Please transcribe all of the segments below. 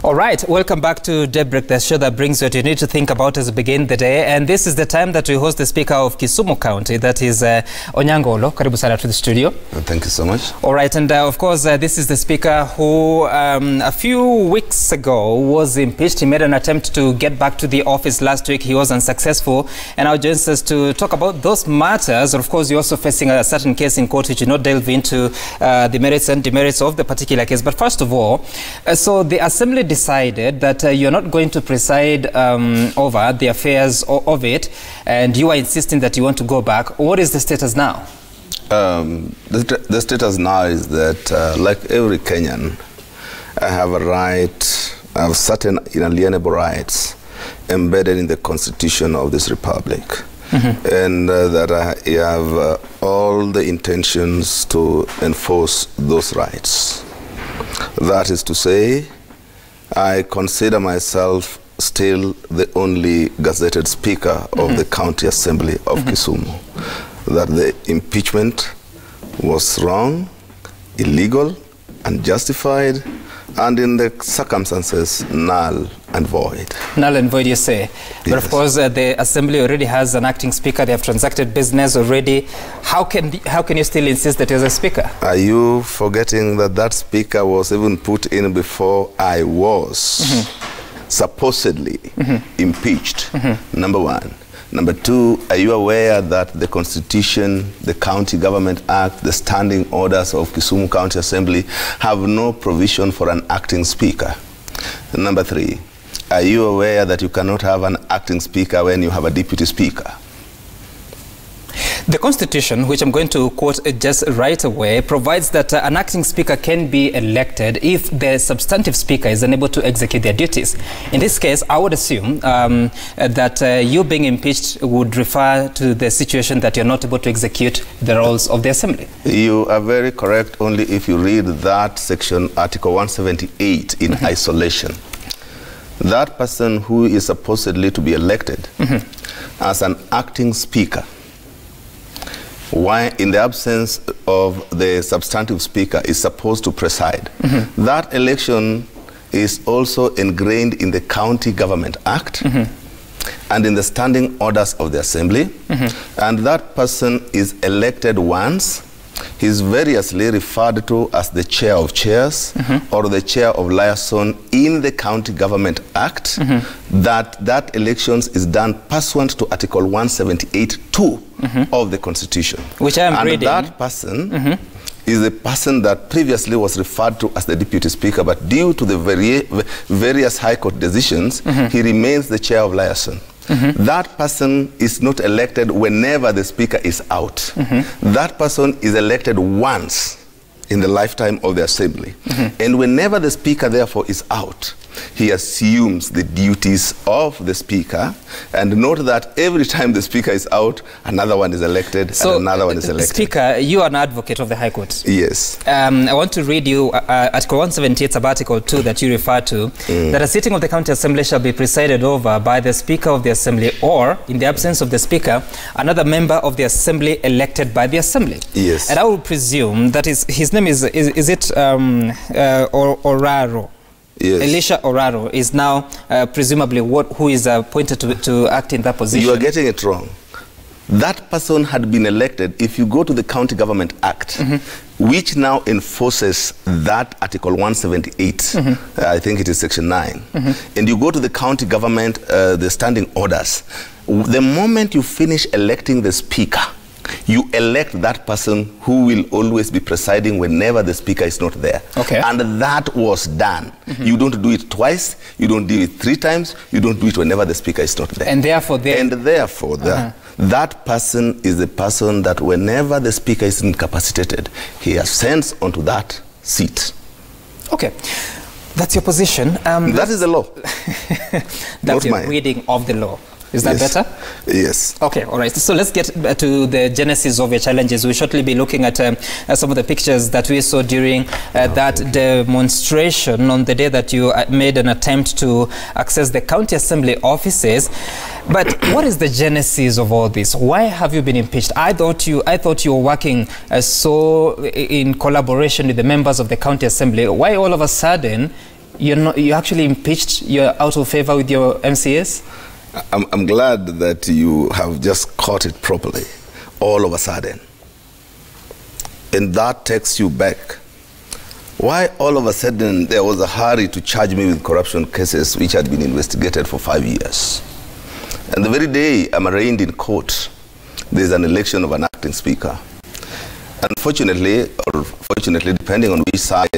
All right, welcome back to Daybreak, the show that brings you what you need to think about as we begin the day. And this is the time that we host the Speaker of Kisumu County, that is Onyango Oloo. Karibu sana to the studio. Thank you so much. All right, and of course, this is the Speaker who a few weeks ago was impeached. He made an attempt to get back to the office last week. He was unsuccessful. And now joins us to talk about those matters. Of course, you're also facing a certain case in court, which you not delve into the merits and demerits of the particular case. But first of all, so the Assembly decided that you're not going to preside over the affairs of it, and you are insisting that you want to go back. What is the status now? The status now is that, like every Kenyan, I have a right, I have certain inalienable rights embedded in the Constitution of this Republic. And that I have all the intentions to enforce those rights. That is to say, I consider myself still the only gazetted Speaker of the County Assembly of Kisumu. That the impeachment was wrong, illegal, unjustified, and in the circumstances, null and void. Null and void, you say? Yes. But of course, the Assembly already has an acting Speaker. They have transacted business already. How can you still insist that there's a Speaker? Are you forgetting that that Speaker was even put in before I was supposedly impeached? Number one. Number two, are you aware that the Constitution, the County Government Act, the standing orders of Kisumu County Assembly have no provision for an acting Speaker? Number three, are you aware that you cannot have an acting Speaker when you have a Deputy Speaker? The Constitution, which I'm going to quote just right away, provides that an acting Speaker can be elected if the substantive Speaker is unable to execute their duties. In this case, I would assume that you being impeached would refer to the situation that you're not able to execute the roles of the Assembly. You are very correct only if you read that section, Article 178, in isolation. That person who is supposedly to be elected as an acting Speaker, why, in the absence of the substantive Speaker, is supposed to preside. That election is also ingrained in the County Government Act and in the standing orders of the Assembly. And that person is elected once. He's variously referred to as the Chair of Chairs or the Chair of Liaison in the County Government Act. That elections is done pursuant to Article 178(2) of the Constitution. Which I am reading. And that person is the person that previously was referred to as the Deputy Speaker, but due to the various High Court decisions, he remains the Chair of Liaison. That person is not elected whenever the Speaker is out. That person is elected once in the lifetime of the Assembly. And whenever the Speaker, therefore, is out, he assumes the duties of the Speaker, and note that every time the Speaker is out, another one is elected, and another one is elected. Speaker, you are an advocate of the High Court. Yes. I want to read you Article 178 of Article 2 that you refer to, that a sitting of the County Assembly shall be presided over by the Speaker of the Assembly, or, in the absence of the Speaker, another member of the Assembly elected by the Assembly. Yes. And I will presume that his name is it Oraro? Yes. Elisha Oraro is now presumably who is appointed to act in that position. You are getting it wrong. That person had been elected. If you go to the County Government Act, which now enforces that Article 178, I think it is Section 9, and you go to the County Government, the standing orders, the moment you finish electing the Speaker, you elect that person who will always be presiding whenever the Speaker is not there. And that was done. You don't do it twice, you don't do it 3 times, you don't do it whenever the Speaker is not there. And therefore, that person is the person that whenever the Speaker is incapacitated, he ascends onto that seat. Okay. That's your position. That is the law. That's your reading of the law. Is that better? Yes. Okay, all right. So let's get to the genesis of your challenges. We'll shortly be looking at some of the pictures that we saw during that demonstration on the day that you made an attempt to access the County Assembly offices. But what is the genesis of all this? Why have you been impeached? I thought you were working so in collaboration with the members of the County Assembly. Why all of a sudden you actually impeached, you're out of favor with your MCAs? I'm glad that you have just caught it properly, all of a sudden. And that takes you back. Why all of a sudden there was a hurry to charge me with corruption cases which had been investigated for 5 years? And the very day I'm arraigned in court, there's an election of an acting speaker. Unfortunately, or fortunately, depending on which side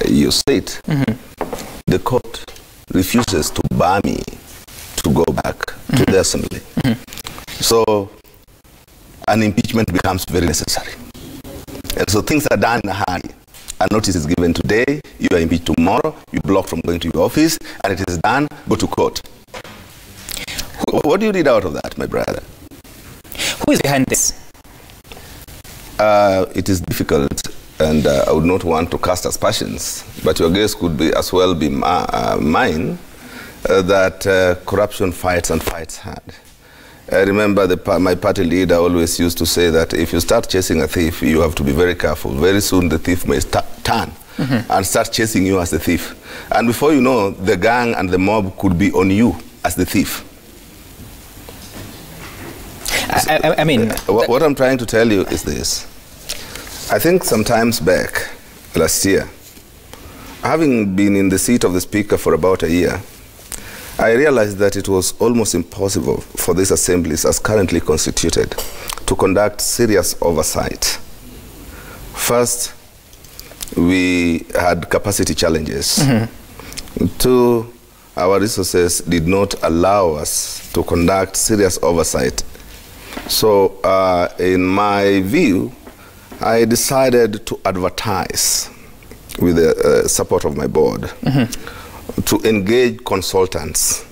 you sit, the court refuses to bar me to go back to the assembly. So an impeachment becomes very necessary. And so things are done in a hurry. A notice is given today, you are impeached tomorrow, you block from going to your office, and it is done, go to court. What do you read out of that, my brother? Who is behind this? It is difficult, and I would not want to cast aspersions, but your guess could be as well be mine, that corruption fights and fights hard. I remember my party leader always used to say that if you start chasing a thief, you have to be very careful. Very soon the thief may turn and start chasing you as the thief. And before you know, the gang and the mob could be on you as the thief. I mean... What I'm trying to tell you is this. I think sometimes back, last year, having been in the seat of the speaker for about a year, I realized that it was almost impossible for these assemblies, as currently constituted, to conduct serious oversight. First, we had capacity challenges. Two, our resources did not allow us to conduct serious oversight. So, in my view, I decided to advertise with the support of my board to engage consultants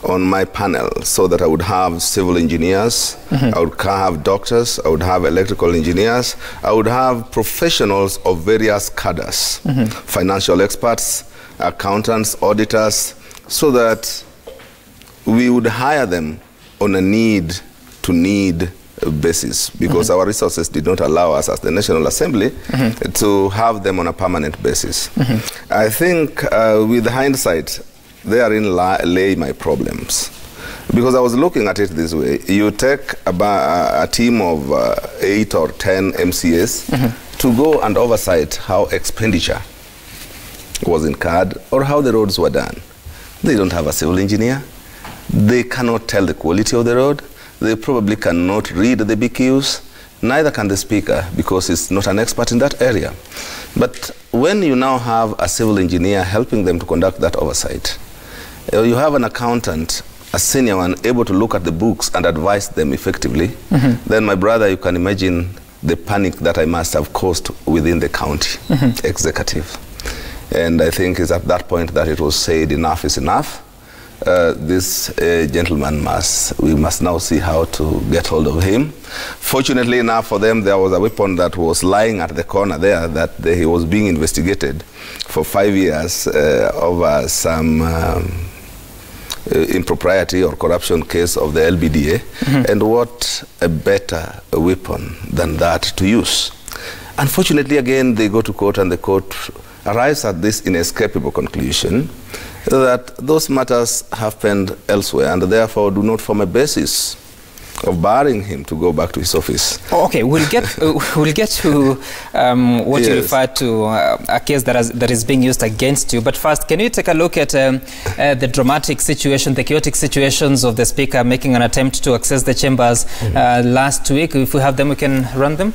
on my panel so that I would have civil engineers, I would have doctors, I would have electrical engineers, I would have professionals of various cadres, financial experts, accountants, auditors, so that we would hire them on a need-to-need basis, because our resources did not allow us as the National Assembly to have them on a permanent basis. I think with hindsight, therein lay my problems. Because I was looking at it this way: you take a team of 8 or 10 MCAs to go and oversight how expenditure was incurred or how the roads were done. They don't have a civil engineer. They cannot tell the quality of the road. They probably cannot read the BQs. Neither can the speaker, because he's not an expert in that area. But when you now have a civil engineer helping them to conduct that oversight, you have an accountant, a senior one, able to look at the books and advise them effectively, then, my brother, you can imagine the panic that I must have caused within the county executive. And I think it's at that point that it was said, enough is enough. This gentleman we must now see how to get hold of him. Fortunately enough for them, there was a weapon that was lying at the corner there that he was being investigated for 5 years over some impropriety or corruption case of the LBDA. And what a better weapon than that to use. Unfortunately, again, they go to court, and the court arrives at this inescapable conclusion that those matters happened elsewhere and therefore do not form a basis of barring him to go back to his office. Okay, we'll get to what you referred to, a case that is being used against you. But first, can you take a look at the dramatic situation, the chaotic situations of the speaker making an attempt to access the chambers last week? If we have them, we can run them.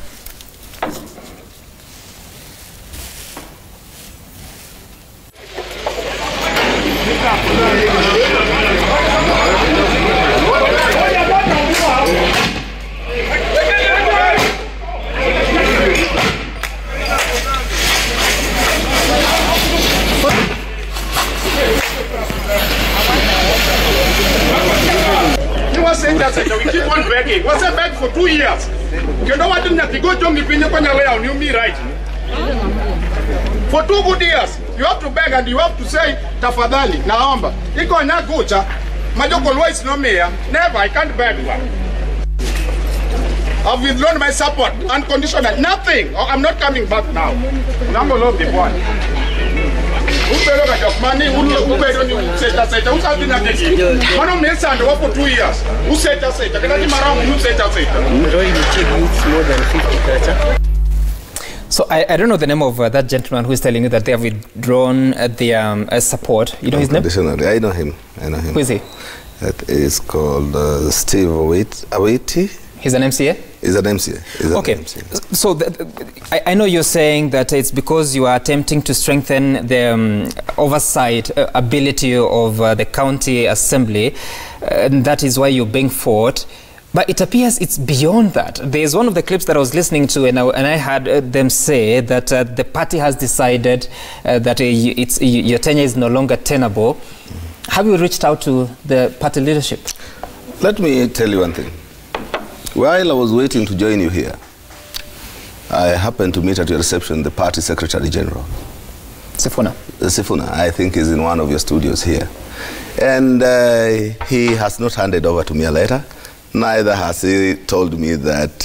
We keep on begging. What's a beg for 2 years? You know what? You go to me, you me right. For 2 good years, you have to beg and you have to say, tafadhali, naomba. Iko na gocha, majoko Lois no mayor. Never, I can't beg one. I've withdrawn my support, unconditional, nothing. I'm not coming back now. Number of the one. Ubedo ka jokmani ubedo ni seta who's been at the Mano Mesa and for 2 years. Who seta can I marang who seta? More than 50 So I don't know the name of that gentleman who is telling you that they have withdrawn their support. You know his name? I know him. Who is he? That is called Steve Awiti. He's an MCA? He's an MCA. Okay. So I know you're saying that it's because you are attempting to strengthen the oversight ability of the county assembly, and that is why you're being fought. But it appears it's beyond that. There's one of the clips that I was listening to, and I heard them say that the party has decided that your tenure is no longer tenable. Have you reached out to the party leadership? Let me tell you one thing. While I was waiting to join you here, I happened to meet at your reception the party secretary general. Sifuna. Sifuna, I think, is in one of your studios here. And he has not handed over to me a letter. Neither has he told me that,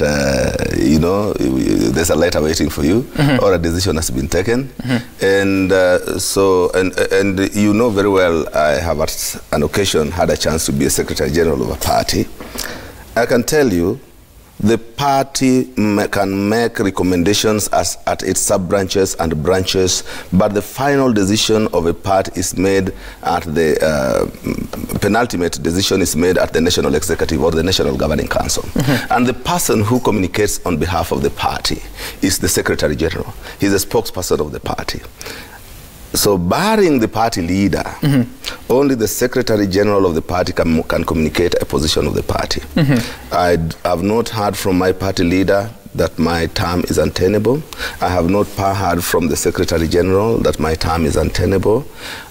you know, there's a letter waiting for you, or a decision has been taken. And and you know very well, I have at an occasion had a chance to be a secretary general of a party. I can tell you, the party can make recommendations at its sub-branches and branches, but the final decision of a party is made at the penultimate decision is made at the National Executive or the National Governing Council. And the person who communicates on behalf of the party is the Secretary General. He's a spokesperson of the party. So barring the party leader, only the Secretary General of the party can communicate a position of the party. I have not heard from my party leader that my term is untenable. I have not heard from the Secretary General that my term is untenable.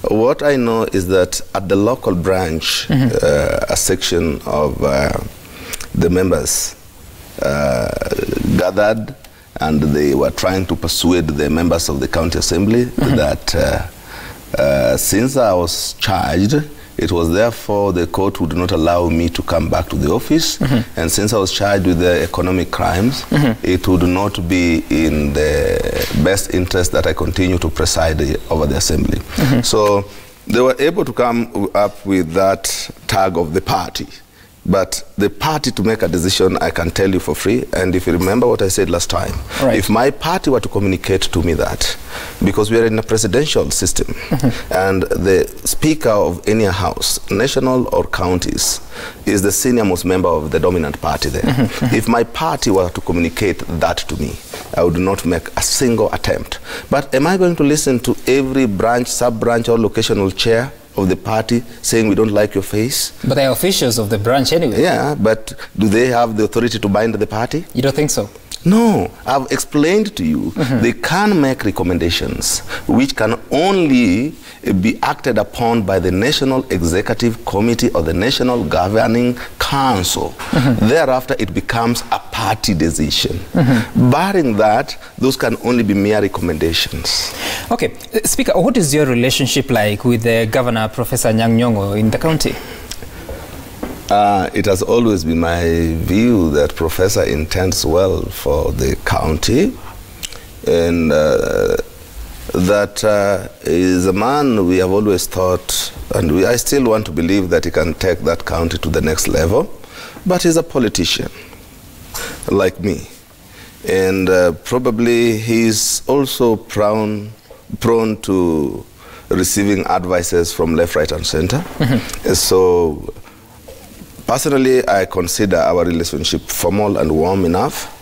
What I know is that at the local branch, a section of the members gathered, and they were trying to persuade the members of the county assembly that since I was charged, it was therefore the court would not allow me to come back to the office. And since I was charged with the economic crimes, it would not be in the best interest that I continue to preside over the assembly. So they were able to come up with that tag of the party. But the party to make a decision, I can tell you for free. And if you remember what I said last time, if my party were to communicate to me that, because we are in a presidential system, and the speaker of any house, national or counties, is the senior most member of the dominant party there. If my party were to communicate that to me, I would not make a single attempt. But am I going to listen to every branch, sub-branch, or locational chair of the party saying we don't like your face? But they are officials of the branch anyway. Yeah, but do they have the authority to bind the party? You don't think so? No, I've explained to you, they can make recommendations which can only be acted upon by the National Executive Committee or the National Governing Council. Thereafter, it becomes a party decision. Barring that, those can only be mere recommendations. Okay, Speaker, what is your relationship like with the Governor, Professor Onyango, in the county? It has always been my view that Professor intends well for the county, and that is a man we have always thought, and I still want to believe that he can take that county to the next level, but he's a politician like me, and probably he's also prone to receiving advices from left, right, and center. So personally, I consider our relationship formal and warm enough,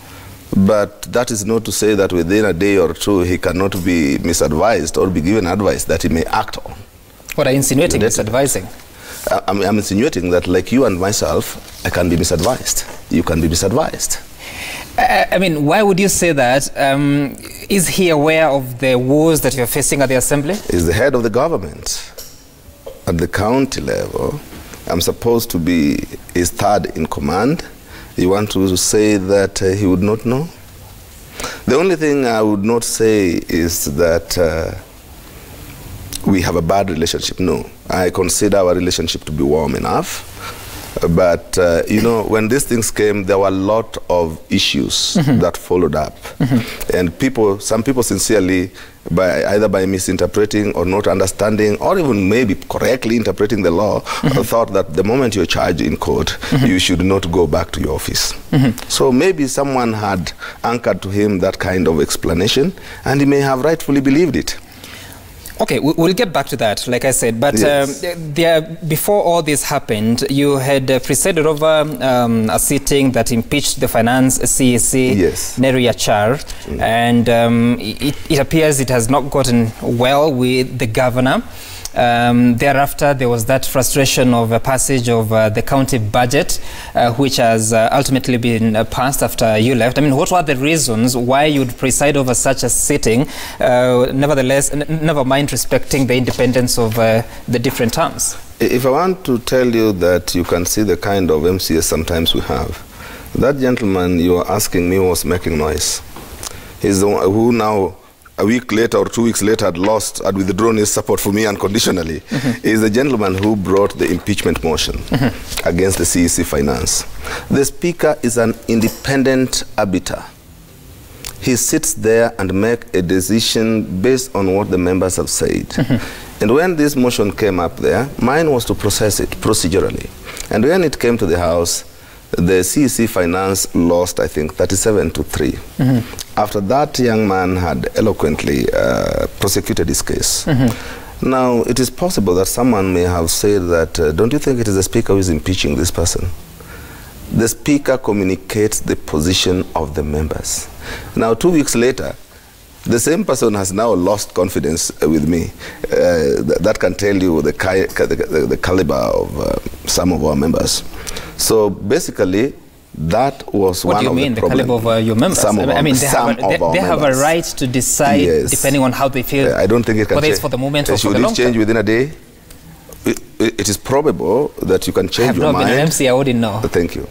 but that is not to say that within a day or two he cannot be misadvised or be given advice that he may act on. What are you insinuating? Misadvising? I'm insinuating that, like you and myself, I can be misadvised. You can be misadvised. I mean, why would you say that? Is he aware of the woes that you're facing at the assembly? He's the head of the government at the county level. I'm supposed to be his third in command. You want to say that he would not know? The only thing I would not say is that we have a bad relationship. No, I consider our relationship to be warm enough. But, you know, when these things came, there were a lot of issues that followed up. And some people sincerely, either by misinterpreting or not understanding, or even maybe correctly interpreting the law, thought that the moment you're charged in court, you should not go back to your office. So maybe someone had anchored to him that kind of explanation, and he may have rightfully believed it. Okay, we'll get back to that, like I said. But yes. Before all this happened, you had presided over a sitting that impeached the finance CEC, yes. Neri Achar, and it appears it has not gotten well with the governor. Thereafter, there was that frustration of a passage of the county budget, which has ultimately been passed after you left. I mean, what were the reasons why you'd preside over such a sitting, nevertheless, never mind respecting the independence of the different terms? If I want to tell you that you can see the kind of MCAs sometimes we have, that gentleman you are asking me was making noise. He's the one who now, a week later or 2 weeks later, had withdrawn his support for me unconditionally. Is the gentleman who brought the impeachment motion against the CEC Finance. The Speaker is an independent arbiter. He sits there and makes a decision based on what the members have said. And when this motion came up there, mine was to process it procedurally. And when it came to the House, the CEC Finance lost, I think, 37-3. After that young man had eloquently prosecuted his case. Now, it is possible that someone may have said that, don't you think it is the Speaker who is impeaching this person? The Speaker communicates the position of the members. Now, 2 weeks later, the same person has now lost confidence with me. That can tell you the caliber of some of our members. So basically, that was what one do you of mean, the the caliber of your members? I mean, they have a right to decide, yes, depending on how they feel. I don't think it can whether change. It's for the moment or for the long term. Should it change within a day? It is probable that you can change your mind. I have not been an MC, I wouldn't know. Thank you.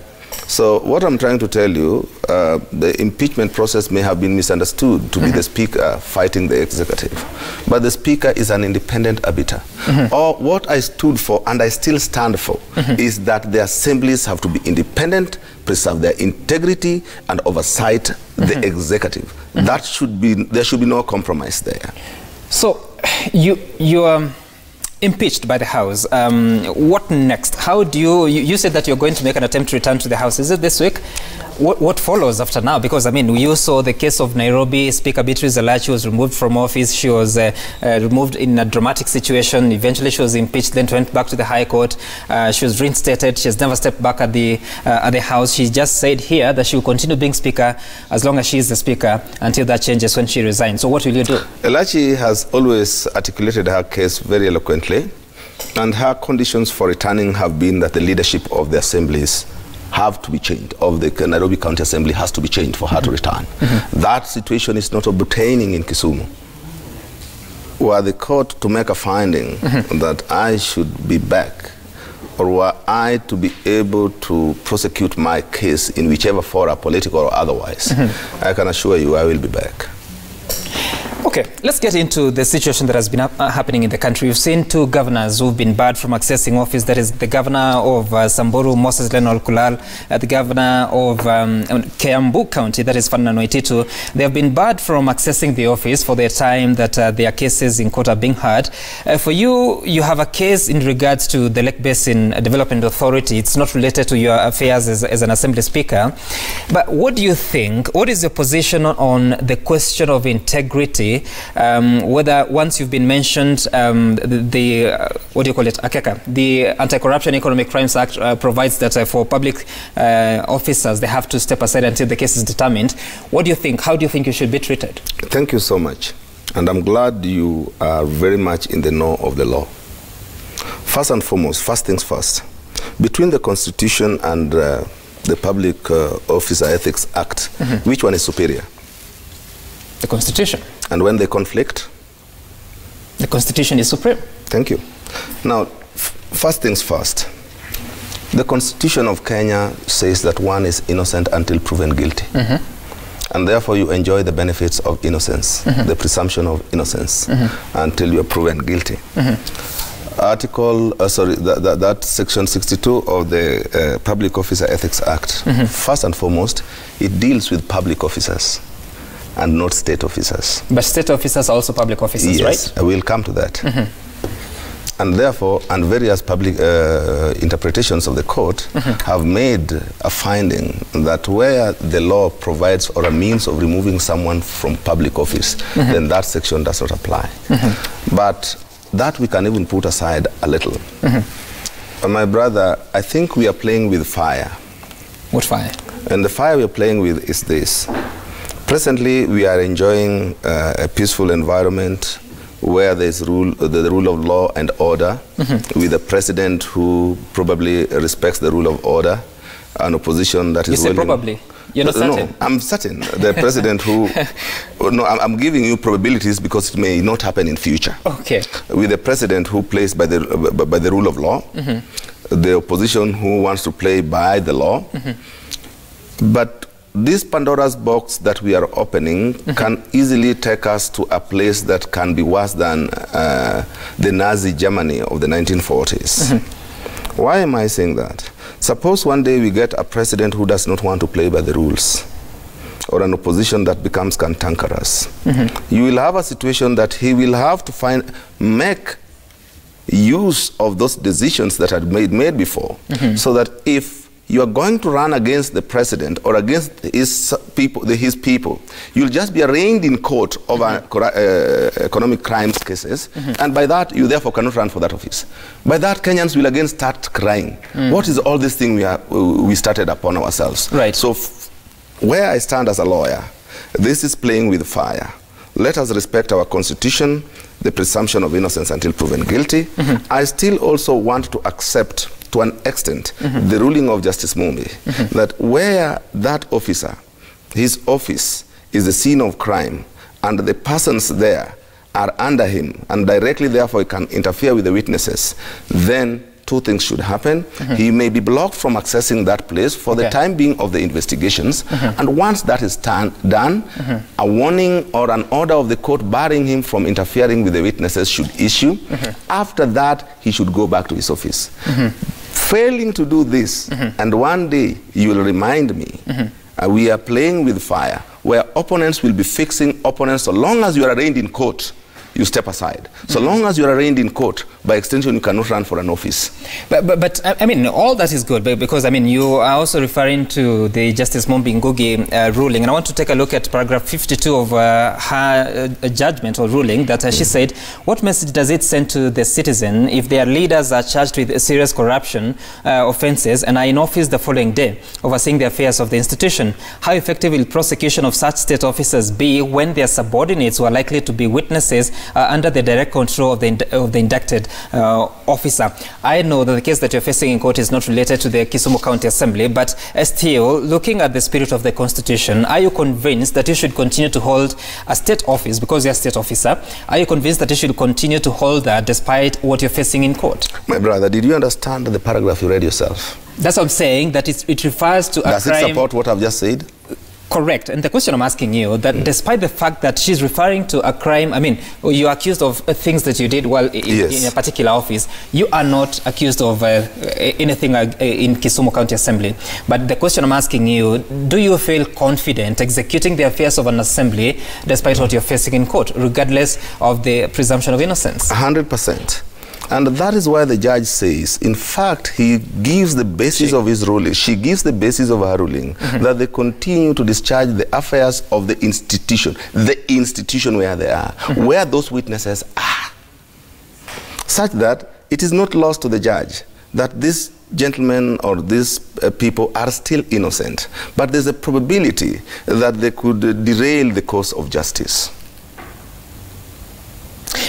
So what I'm trying to tell you, the impeachment process may have been misunderstood to be the Speaker fighting the executive. But the Speaker is an independent arbiter. Or what I stood for, and I still stand for, is that the assemblies have to be independent, preserve their integrity, and oversight the executive. That should be, there should be no compromise there. So you are impeached by the House. What next? How do you said that you're going to make an attempt to return to the House. Is it this week? What follows after now? Because, I mean, you saw the case of Nairobi. Speaker Beatrice Alachi was removed from office. She was removed in a dramatic situation. Eventually, she was impeached, then went back to the High Court. She was reinstated. She has never stepped back at the House. She just said here that she will continue being Speaker as long as she is the Speaker until that changes when she resigns. So what will you do? Alachi has always articulated her case very eloquently, and her conditions for returning have been that the leadership of the assemblies have to be changed, of the Nairobi County Assembly has to be changed for her to return. That situation is not obtaining in Kisumu. Were the court to make a finding that I should be back, or were I to be able to prosecute my case in whichever fora, political or otherwise, I can assure you I will be back. Okay, let's get into the situation that has been happening in the country. We've seen two governors who've been barred from accessing office. That is the governor of Samburu, Moses Leno Kulal, the governor of Kiambu County, that is Ferdinand Waititu. They have been barred from accessing the office for the time that their cases in court are being heard. For you, you have a case in regards to the Lake Basin Development Authority. It's not related to your affairs as an assembly speaker. But what do you think? What is your position on the question of integrity? Whether once you've been mentioned, what do you call it, AKEKA, the Anti-Corruption Economic Crimes Act provides that for public officers, they have to step aside until the case is determined. What do you think? How do you think you should be treated? Thank you so much. And I'm glad you are very much in the know of the law. First and foremost, first things first, between the Constitution and the Public Officer Ethics Act, which one is superior? The Constitution. And when they conflict? The Constitution is supreme. Thank you. Now, first things first. The Constitution of Kenya says that one is innocent until proven guilty. And therefore you enjoy the benefits of innocence, the presumption of innocence, until you are proven guilty. That section 62 of the Public Officer Ethics Act, first and foremost, it deals with public officers and not state officers. But state officers are also public officers, right? Yes, I will come to that. And therefore, and various public interpretations of the court have made a finding that where the law provides or a means of removing someone from public office, then that section does not apply. But that we can even put aside a little. My brother, I think we are playing with fire. What fire? And the fire we are playing with is this. Presently, we are enjoying a peaceful environment where there is the rule of law and order, with a president who probably respects the rule of order, an opposition that is willing... You say probably? You're not certain? No, I'm certain. The president who... No, I'm giving you probabilities because it may not happen in future. Okay. With a president who plays by the rule of law, the opposition who wants to play by the law, but this Pandora's box that we are opening can easily take us to a place that can be worse than the Nazi Germany of the 1940s. Why am I saying that? Suppose one day we get a president who does not want to play by the rules, or an opposition that becomes cantankerous. You will have a situation that he will have to make use of those decisions that had made before, so that if you are going to run against the president or against his people, you'll just be arraigned in court over economic crimes cases, and by that, you therefore cannot run for that office. By that, Kenyans will again start crying. What is all this thing we started upon ourselves? Right. So where I stand as a lawyer, this is playing with fire. Let us respect our constitution, the presumption of innocence until proven guilty. I still also want to accept, to an extent, the ruling of Justice Mumbi, that where that officer, his office is the scene of crime, and the persons there are under him, and directly therefore he can interfere with the witnesses, then two things should happen. He may be blocked from accessing that place for the time being of the investigations, and once that is done, a warning or an order of the court barring him from interfering with the witnesses should issue. After that, he should go back to his office. Failing to do this, and one day you will remind me, we are playing with fire, where opponents will be fixing opponents. So long as you are arraigned in court, you step aside. So long as you are arraigned in court, by extension, you cannot run for an office. But I mean, all that is good, because, I mean, you are also referring to the Justice Mumbi Ngugi ruling. And I want to take a look at paragraph 52 of her judgment or ruling that she said, what message does it send to the citizen if their leaders are charged with serious corruption offenses and are in office the following day, overseeing the affairs of the institution? How effective will prosecution of such state officers be when their subordinates who are likely to be witnesses under the direct control of the indicted officer? I know that the case that you're facing in court is not related to the Kisumu County Assembly, but still, looking at the spirit of the Constitution, are you convinced that you should continue to hold a state office because you're a state officer? Are you convinced that you should continue to hold that despite what you're facing in court? My brother, did you understand the paragraph you read yourself? That's what I'm saying, that it refers to a crime. Does it support what I've just said? Correct. And the question I'm asking you, that despite the fact that she's referring to a crime, I mean, you're accused of things that you did while in a particular office, you are not accused of anything in Kisumu County Assembly. But the question I'm asking you, do you feel confident executing the affairs of an assembly despite what you're facing in court, regardless of the presumption of innocence? 100%. And that is why the judge says, in fact, he gives the basis of his ruling, she gives the basis of her ruling, that they continue to discharge the affairs of the institution where they are, where those witnesses are, such that it is not lost to the judge that these gentlemen or these people are still innocent, but there's a probability that they could derail the course of justice.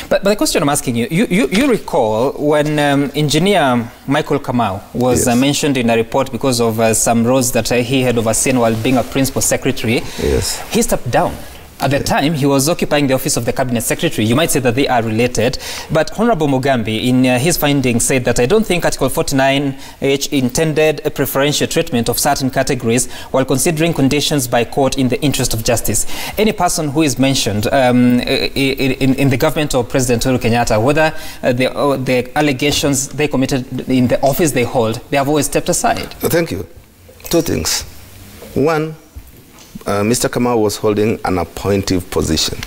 But the question I'm asking you, you recall when engineer Michael Kamau was mentioned in a report because of some roles that he had overseen while being a principal secretary. Yes. He stepped down. At the time, he was occupying the office of the cabinet secretary. You might say that they are related, but Honorable Mugambi, in his findings, said that I don't think Article 49H intended a preferential treatment of certain categories while considering conditions by court in the interest of justice. Any person who is mentioned in the government of President Uhuru Kenyatta, whether the allegations they committed in the office they hold, they have always stepped aside. Thank you. Two things. One, Mr. Kamau was holding an appointive position,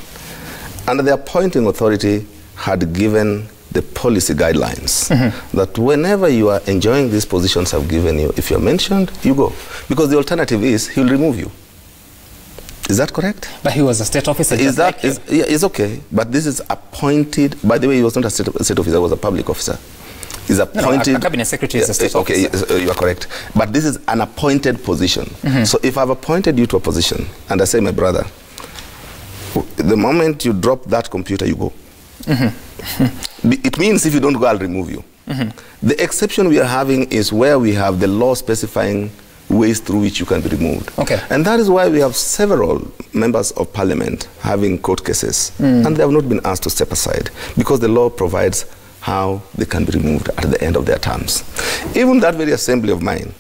and the appointing authority had given the policy guidelines that whenever you are enjoying these positions I've given you, if you're mentioned, you go. Because the alternative is he'll remove you. Is that correct? But he was a state officer. Yeah, it's okay. But this is appointed. By the way, he was not a state officer, he was a public officer. Is appointed. No, a cabinet secretary is a state officer. Okay, you are correct. But this is an appointed position. So if I've appointed you to a position, and I say, my brother, the moment you drop that computer, you go. It means if you don't go, I'll remove you. The exception we are having is where we have the law specifying ways through which you can be removed. Okay. And that is why we have several members of parliament having court cases, and they have not been asked to step aside, because the law provides how they can be removed at the end of their terms. Even that very assembly of mine,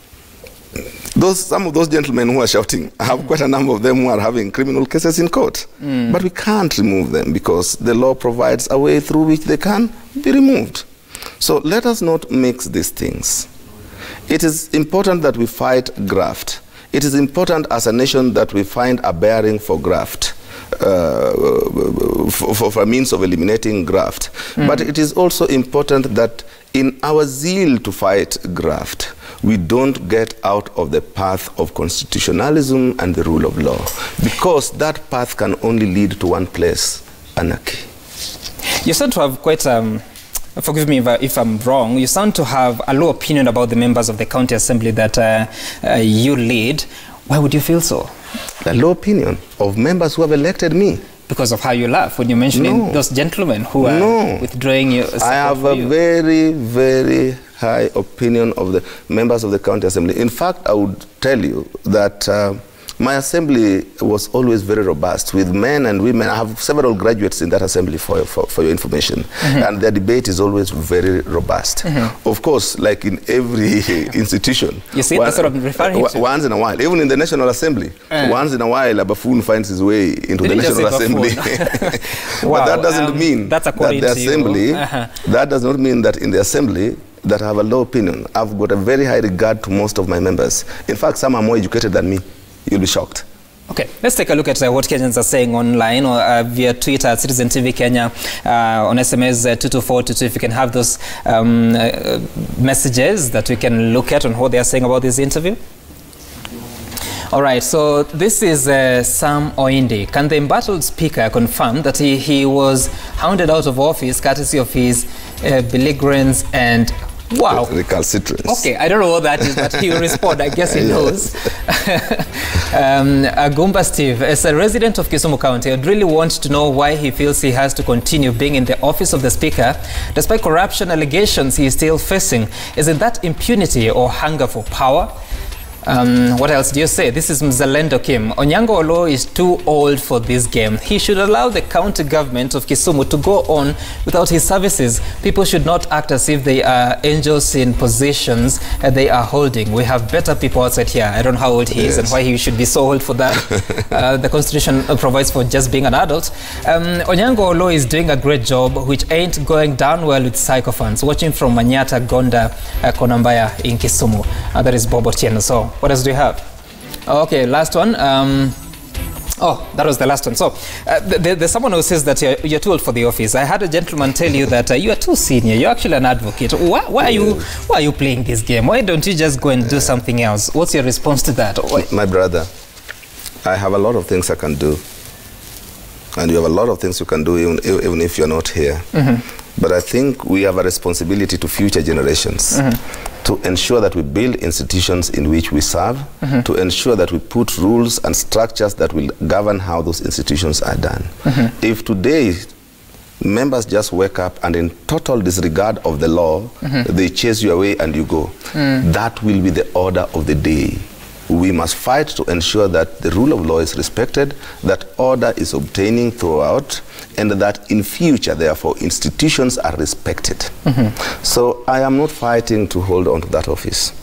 some of those gentlemen who are shouting, I have quite a number of them who are having criminal cases in court. But we can't remove them because the law provides a way through which they can be removed. So let us not mix these things. It is important that we fight graft. It is important as a nation that we find a bearing for graft. For a means of eliminating graft. But it is also important that in our zeal to fight graft, we don't get out of the path of constitutionalism and the rule of law, because that path can only lead to one place, anarchy. You sound to have quite, forgive me if I'm wrong, you sound to have a low opinion about the members of the county assembly that you lead. Why would you feel so? A low opinion of members who have elected me. Because of how you laugh when you're mentioning those gentlemen who are withdrawing your support. I have a very, very high opinion of the members of the county assembly. In fact, I would tell you that my assembly was always very robust with men and women. I have several graduates in that assembly for your information. And their debate is always very robust. Of course, like in every institution. You see, that's what I'm referring to. Once in a while, even in the National Assembly, once in a while a buffoon finds his way into the National Assembly. But that doesn't mean that the assembly, that does not mean that in the assembly that I have a low opinion. I've got a very high regard to most of my members. In fact, some are more educated than me. You'll be shocked. Okay, let's take a look at what Kenyans are saying online or via Twitter at Citizen TV Kenya, on SMS 22422. If you can have those messages that we can look at on what they are saying about this interview. All right, so this is Sam Oindi. Can the embattled speaker confirm that he was hounded out of office courtesy of his belligerence and recalcitrance? Okay, I don't know what that is, but he will respond. I guess he knows. Agumba Steve, as a resident of Kisumu County, I'd really want to know why he feels he has to continue being in the office of the speaker despite corruption allegations he is still facing. Is it that impunity or hunger for power? What else do you say? This is Mzalendo Kim. Onyango Oloo is too old for this game. He should allow the county government of Kisumu to go on without his services. People should not act as if they are angels in positions they are holding. We have better people outside here. I don't know how old he is and why he should be so old for that. The constitution provides for just being an adult. Onyango Oloo is doing a great job, which ain't going down well with sycophants. Watching from Manyata, Gonda, Konambaya in Kisumu. That is Bobo Tieno. So what else do you have? Okay, last one. Oh, that was the last one. So there's someone who says that you're too old for the office. I had a gentleman tell you that you are too senior. You're actually an advocate. Why are you playing this game? Why don't you just go and do something else? What's your response to that? My brother, I have a lot of things I can do. And you have a lot of things you can do even if you're not here. But I think we have a responsibility to future generations to ensure that we build institutions in which we serve, to ensure that we put rules and structures that will govern how those institutions are done. If today members just wake up and in total disregard of the law, they chase you away and you go, that will be the order of the day. we must fight to ensure that the rule of law is respected, that order is obtaining throughout, and that in future, therefore, institutions are respected. So I am not fighting to hold on to that office.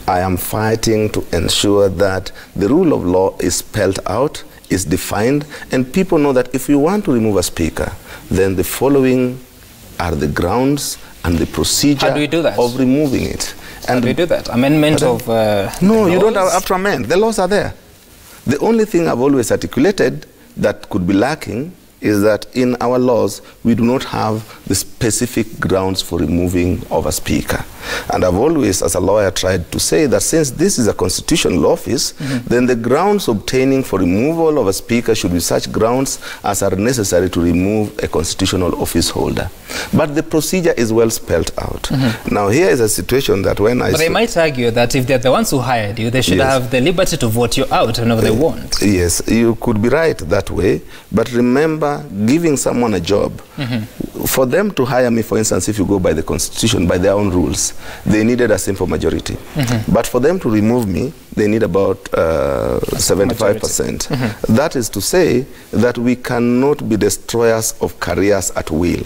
I am fighting to ensure that the rule of law is spelled out, is defined, and people know that if you want to remove a speaker, then the following are the grounds and the procedure of removing it. And how do we do that? Amendment of no, you don't have to amend. The laws are there. The only thing I've always articulated that could be lacking is that in our laws, we do not have the specific grounds for removing of a speaker. And I've always, as a lawyer, tried to say that since this is a constitutional office, then the grounds obtaining for removal of a speaker should be such grounds as are necessary to remove a constitutional office holder. But the procedure is well spelled out. Now, here is a situation that when I... But they might argue that if they're the ones who hired you, they should have the liberty to vote you out whenever they want. Yes, you could be right that way. But remember, giving someone a job, for them to hire me, for instance, if you go by the Constitution, by their own rules, they needed a simple majority. But for them to remove me, they need about 75%. That is to say that we cannot be destroyers of careers at will.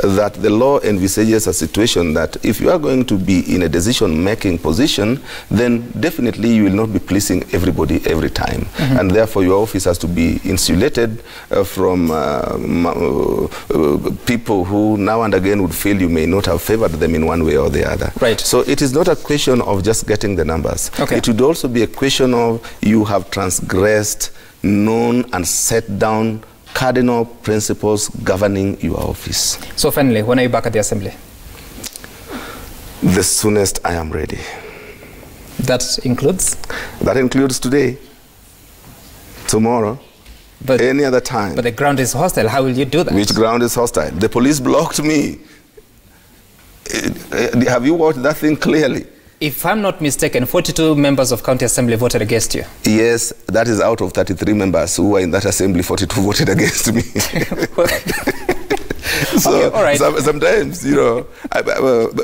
That the law envisages a situation that if you are going to be in a decision-making position, then definitely you will not be pleasing everybody every time. And therefore your office has to be insulated from people who now and again would feel you may not have favored them in one way or the other. Right. So it is not a question of just getting the numbers. It would also be a question of you have transgressed known and set down cardinal principles governing your office. So finally, when are you back at the Assembly? The soonest I am ready. That includes? That includes today, tomorrow, but any other time. But the ground is hostile. How will you do that? Which ground is hostile? The police blocked me. Have you watched that thing clearly? If I'm not mistaken, 42 members of County Assembly voted against you. Yes, that is out of 33 members who were in that assembly, 42 voted against me. So okay, all right. Sometimes, you know,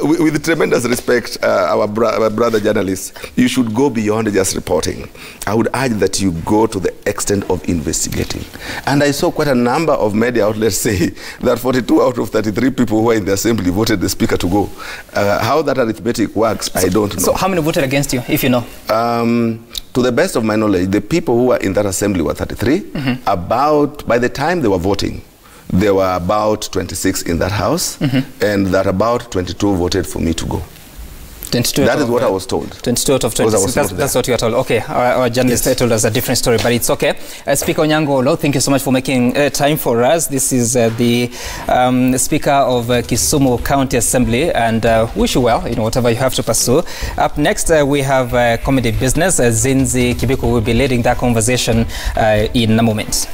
with tremendous respect, our brother journalists, you should go beyond just reporting. I would urge that you go to the extent of investigating. And I saw quite a number of media outlets say that 42 out of 33 people who were in the assembly voted the speaker to go. How that arithmetic works, I don't know. So how many voted against you, if you know? To the best of my knowledge, the people who were in that assembly were 33. About, by the time they were voting, there were about 26 in that house, and that about 22 voted for me to go. 22 that is what I was told. 22 out of 26. That's what you are told. Okay, our journalist told us a different story, but it's okay. Speaker Onyango Oloo, thank you so much for making time for us. This is the Speaker of Kisumu County Assembly, and wish you well in whatever you have to pursue. Up next, we have comedy business. Zinzi Kibiku will be leading that conversation in a moment.